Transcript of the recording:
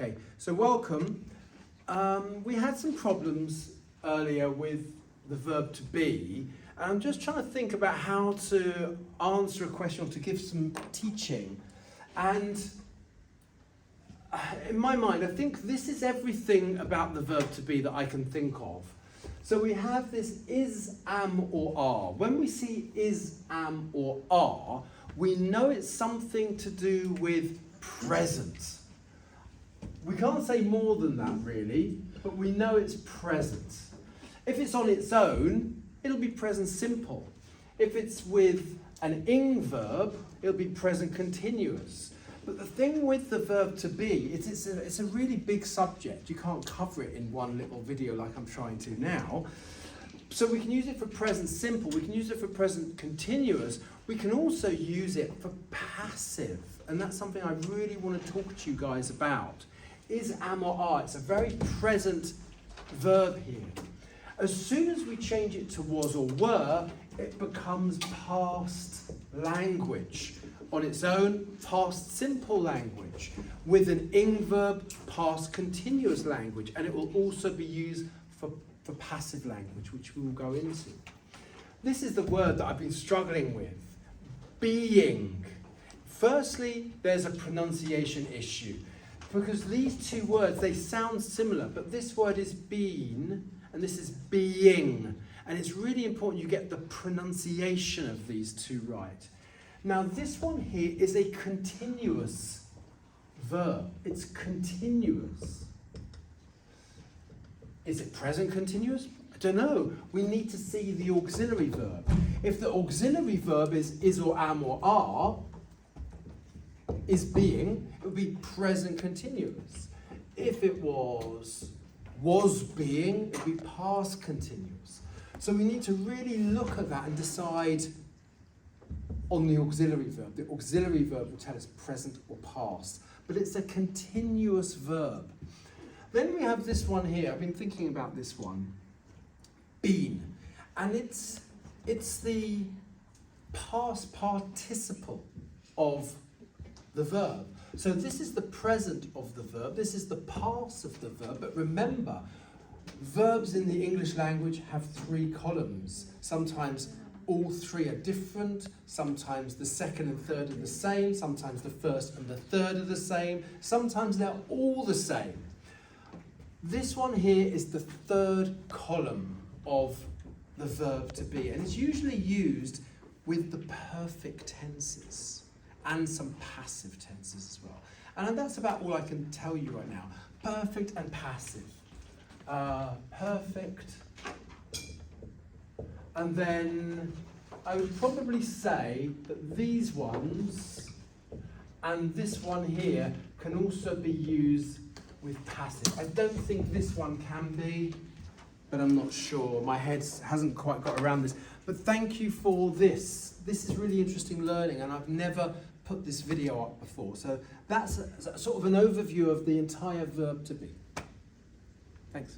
Okay, so welcome. We had some problems earlier with the verb to be, and I'm just trying to think about how to answer a question or to give some teaching. And in my mind, I think this is everything about the verb to be that I can think of. So we have this is, am, or are. When we see is, am, or are, we know it's something to do with present. We can't say more than that really, but we know it's present. If it's on its own, it'll be present simple. If it's with an ing verb, it'll be present continuous. But the thing with the verb to be, it's a really big subject. You can't cover it in one little video like I'm trying to now. So we can use it for present simple, we can use it for present continuous, we can also use it for passive. And that's something I really want to talk to you guys about. Is, am, or are. It's a very present verb here. As soon as we change it to was or were, it becomes past language. On its own, past simple language. With an ing verb, past continuous language. And it will also be used for passive language, which we will go into. This is the word that I've been struggling with. Being. Firstly, there's a pronunciation issue. Because these two words, they sound similar, but this word is been, and this is being. And it's really important you get the pronunciation of these two right. Now this one here is a continuous verb. It's continuous. Is it present continuous? I don't know. We need to see the auxiliary verb. If the auxiliary verb is or am or are, is being, it would be present continuous. If it was being, it would be past continuous. So we need to really look at that and decide on the auxiliary verb. The auxiliary verb will tell us present or past, but it's a continuous verb. Then we have this one here. I've been thinking about this one. Been. And it's the past participle of the verb. So this is the present of the verb, this is the past of the verb, but remember, verbs in the English language have three columns. Sometimes all three are different, sometimes the second and third are the same, sometimes the first and the third are the same, sometimes they're all the same. This one here is the third column of the verb to be, and it's usually used with the perfect tenses and some passive tenses as well. And that's about all I can tell you right now. Perfect and passive. Perfect. And then I would probably say that these ones and this one here can also be used with passive. I don't think this one can be, but I'm not sure. My head hasn't quite got around this. But thank you for this. This is really interesting learning, and I've never put this video up before. So that's sort of an overview of the entire verb to be. Thanks.